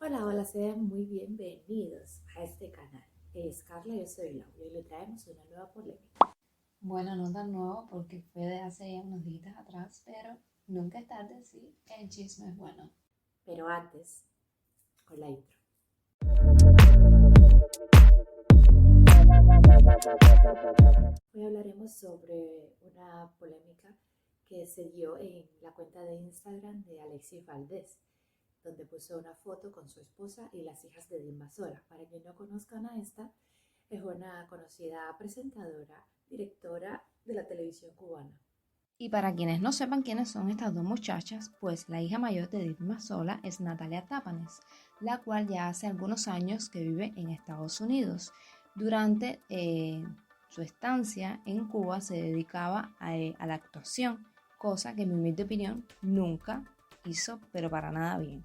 Hola, hola, sean muy bienvenidos a este canal. Es Carla, yo soy Lau y hoy le traemos una nueva polémica. Bueno, no tan nuevo porque fue de hace ya unos días atrás, pero nunca es tarde si el chisme es bueno. Pero antes, con la intro. Hoy hablaremos sobre una polémica que se dio en la cuenta de Instagram de Alexis Valdés, donde puso una foto con su esposa y las hijas de Dilma Sola. Para quien no conozcan a esta, es una conocida presentadora, directora de la televisión cubana. Y para quienes no sepan quiénes son estas dos muchachas, pues la hija mayor de Dilma Sola es Natalia Tapanes, la cual ya hace algunos años que vive en Estados Unidos. Durante su estancia en Cuba se dedicaba a la actuación, cosa que en mi humilde opinión nunca hizo, pero para nada bien.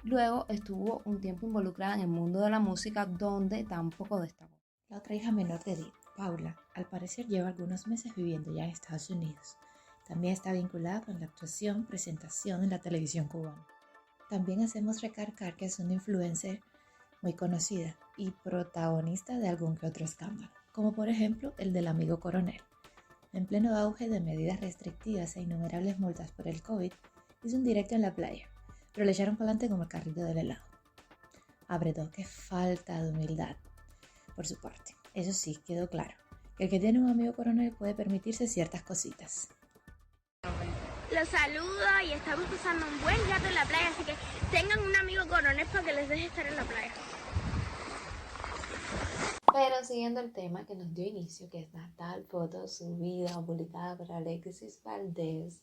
Luego estuvo un tiempo involucrada en el mundo de la música donde tampoco destacó. La otra hija menor de Edith, Paula, al parecer lleva algunos meses viviendo ya en Estados Unidos. También está vinculada con la actuación, presentación en la televisión cubana. También hacemos recalcar que es una influencer muy conocida y protagonista de algún que otro escándalo, como por ejemplo el del amigo coronel. En pleno auge de medidas restrictivas e innumerables multas por el COVID, hizo un directo en la playa, pero le echaron para adelante como el carrito del helado. Abretó, qué falta de humildad por su parte. Eso sí, quedó claro, que el que tiene un amigo coronel puede permitirse ciertas cositas. Los saludo y estamos pasando un buen rato en la playa, así que tengan un amigo coronel para que les deje estar en la playa. Pero siguiendo el tema que nos dio inicio, que es la tal foto subida o publicada por Alexis Valdés,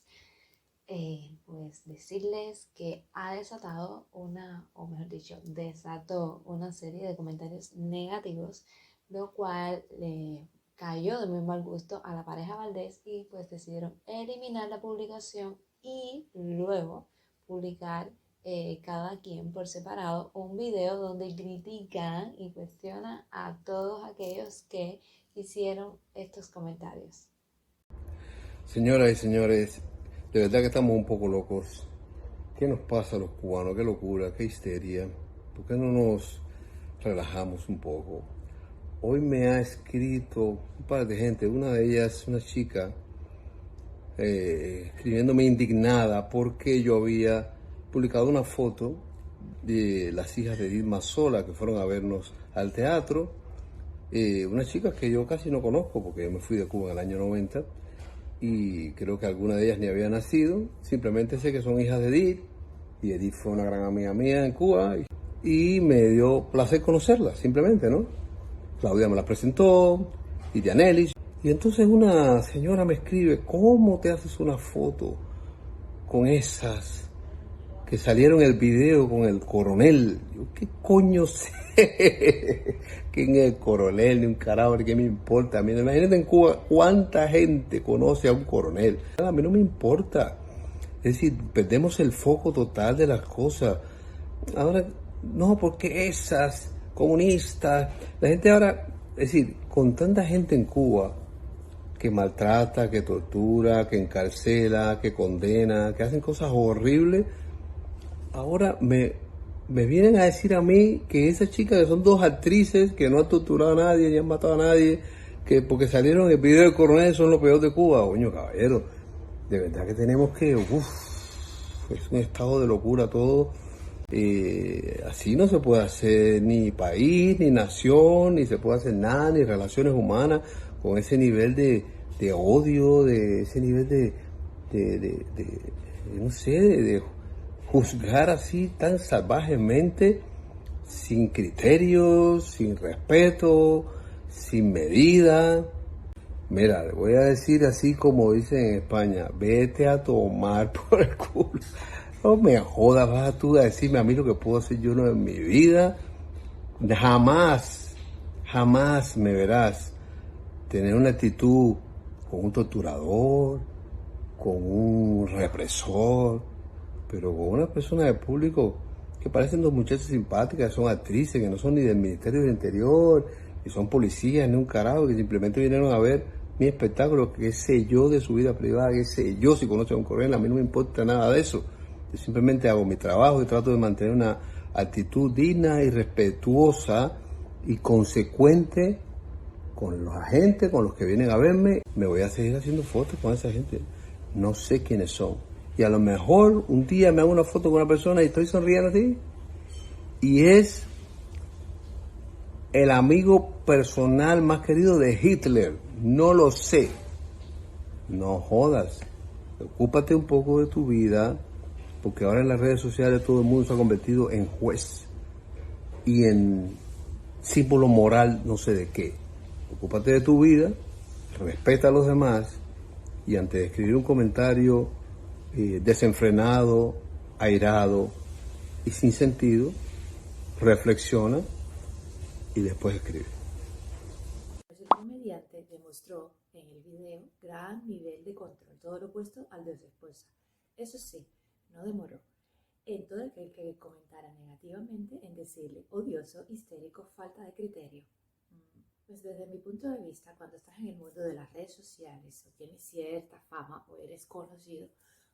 pues decirles que ha desatado o mejor dicho, desató una serie de comentarios negativos, lo cual le cayó de muy mal gusto a la pareja Valdés y pues decidieron eliminar la publicación y luego publicar cada quien por separado un video donde critican y cuestionan a todos aquellos que hicieron estos comentarios. Señoras y señores, de verdad que estamos un poco locos. ¿Qué nos pasa a los cubanos? Qué locura, qué histeria. ¿Por qué no nos relajamos un poco? Hoy me ha escrito un par de gente, una de ellas, una chica, escribiéndome indignada porque yo había publicado una foto de las hijas de Dilma Sola que fueron a vernos al teatro. Unas chicas que yo casi no conozco porque yo me fui de Cuba en el año 90 y creo que alguna de ellas ni había nacido. Simplemente sé que son hijas de Edith y Edith fue una gran amiga mía en Cuba y me dio placer conocerlas, simplemente, ¿no? Claudia me las presentó y Dianelis. Y entonces una señora me escribe, ¿cómo te haces una foto con esas que salieron en el video con el coronel? Yo, ¿qué coño sé? ¿Quién es el coronel? Ni un carajo, ¿qué me importa? A mí, imagínate en Cuba cuánta gente conoce a un coronel. A mí no me importa. Es decir, perdemos el foco total de las cosas. Ahora, no, porque esas comunistas, la gente ahora, es decir, con tanta gente en Cuba que maltrata, que tortura, que encarcela, que condena, que hacen cosas horribles, ahora me vienen a decir a mí que esas chicas que son dos actrices que no han torturado a nadie ni han matado a nadie, que porque salieron en el video del coronel son los peores de Cuba. Coño, caballero, de verdad que tenemos que, es un estado de locura todo. Así no se puede hacer ni país, ni nación, ni se puede hacer nada, ni relaciones humanas con ese nivel de odio, de ese nivel de no sé, de juzgar así tan salvajemente, sin criterios, sin respeto, sin medida. Mira, le voy a decir así como dicen en España, vete a tomar por el culo. No me jodas, vas tú a decirme a mí lo que puedo hacer yo en mi vida. Jamás, jamás me verás tener una actitud con un torturador, con un represor, pero con una persona de público que parecen dos muchachas simpáticas, son actrices, que no son ni del Ministerio del Interior, ni son policías, ni un carajo, que simplemente vinieron a ver mi espectáculo, qué sé yo de su vida privada, qué sé yo si conoce a un coronel, a mí no me importa nada de eso. Yo simplemente hago mi trabajo y trato de mantener una actitud digna y respetuosa y consecuente con la gente, con los que vienen a verme. Me voy a seguir haciendo fotos con esa gente. No sé quiénes son. Y a lo mejor un día me hago una foto con una persona y estoy sonriendo así. Y es el amigo personal más querido de Hitler. No lo sé. No jodas. Ocúpate un poco de tu vida, porque ahora en las redes sociales todo el mundo se ha convertido en juez y en símbolo moral no sé de qué. Ocúpate de tu vida, respeta a los demás y antes de escribir un comentario desenfrenado, airado y sin sentido, reflexiona y después escribe. El comediante demostró en el video gran nivel de control, todo lo opuesto al de su esposa. Eso sí, no demoró en todo aquel que comentara negativamente en decirle odioso, histérico, falta de criterio. Pues desde mi punto de vista, cuando estás en el mundo de las redes sociales o tienes cierta fama o eres conocido,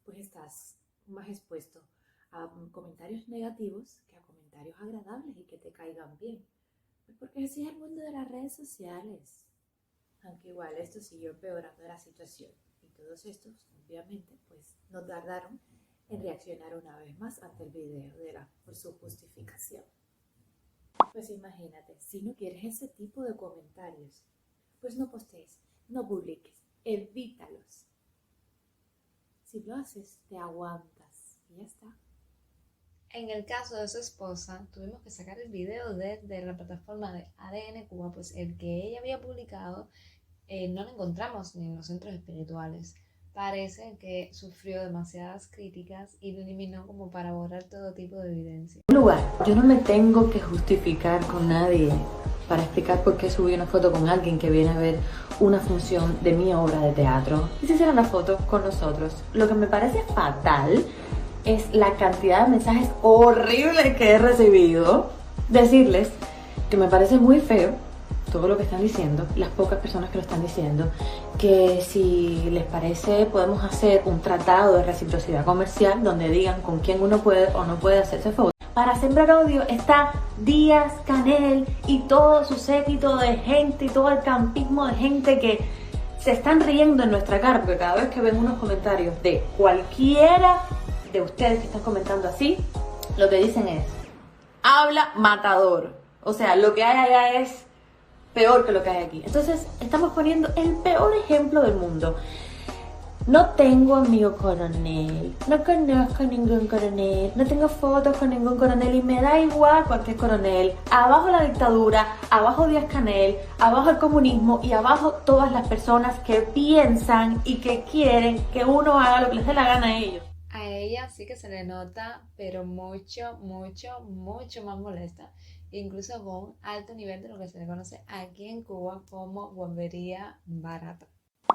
pues estás más expuesto a comentarios negativos que a comentarios agradables y que te caigan bien. Pues porque así es el mundo de las redes sociales. Aunque igual esto siguió empeorando la situación y todos estos, obviamente, pues no tardaron en reaccionar una vez más ante el video por su justificación. Pues imagínate, si no quieres ese tipo de comentarios, pues no postees, no publiques, evítalos. Si lo haces, te aguantas y ya está. En el caso de su esposa, tuvimos que sacar el video desde la plataforma de ADN Cuba, pues el que ella había publicado no lo encontramos ni en los centros espirituales. Parece que sufrió demasiadas críticas y lo eliminó como para borrar todo tipo de evidencia. En lugar, yo no me tengo que justificar con nadie para explicar por qué subí una foto con alguien que viene a ver una función de mi obra de teatro y se hicieron la foto con nosotros. Lo que me parece fatal es la cantidad de mensajes horribles que he recibido. Decirles que me parece muy feo todo lo que están diciendo, las pocas personas que lo están diciendo, que si les parece podemos hacer un tratado de reciprocidad comercial donde digan con quién uno puede o no puede hacerse fotos. Para sembrar odio está Díaz Canel y todo su séquito de gente y todo el campismo de gente que se están riendo en nuestra cara, porque cada vez que ven unos comentarios de cualquiera de ustedes que están comentando así, lo que dicen es habla matador. O sea, lo que hay allá es peor que lo que hay aquí. Entonces, estamos poniendo el peor ejemplo del mundo. No tengo amigo coronel, no conozco ningún coronel, no tengo fotos con ningún coronel y me da igual cualquier coronel. Abajo la dictadura, abajo Díaz Canel, abajo el comunismo y abajo todas las personas que piensan y que quieren que uno haga lo que les dé la gana a ellos. A ella sí que se le nota, pero mucho más molesta, incluso con un alto nivel de lo que se le conoce aquí en Cuba como guambería barata.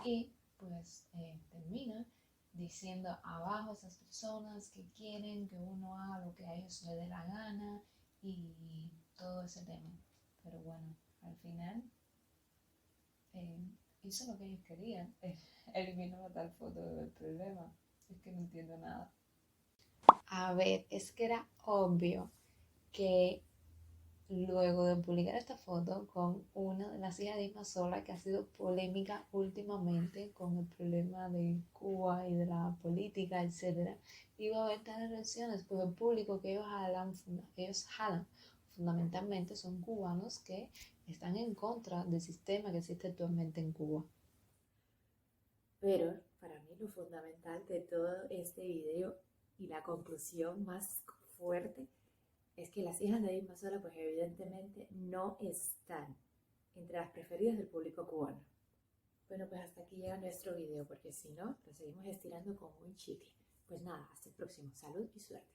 Y pues termina diciendo abajo esas personas que quieren que uno haga lo que a ellos le dé la gana y todo ese tema. Pero bueno, al final hizo lo que ellos querían, eliminó la tal foto del problema. Es que no entiendo nada. A ver, es que era obvio que luego de publicar esta foto con una de las hijas de Isma Sola, que ha sido polémica últimamente con el problema de Cuba y de la política, etc., iba a haber tales reacciones, pues el público que ellos jalan fundamentalmente son cubanos que están en contra del sistema que existe actualmente en Cuba. Pero para mí lo fundamental de todo este video y la conclusión más fuerte es que las hijas de Isma Sola pues evidentemente no están entre las preferidas del público cubano. Bueno, pues hasta aquí llega nuestro video porque si no, lo seguimos estirando como un chicle. Pues nada, hasta el próximo. Salud y suerte.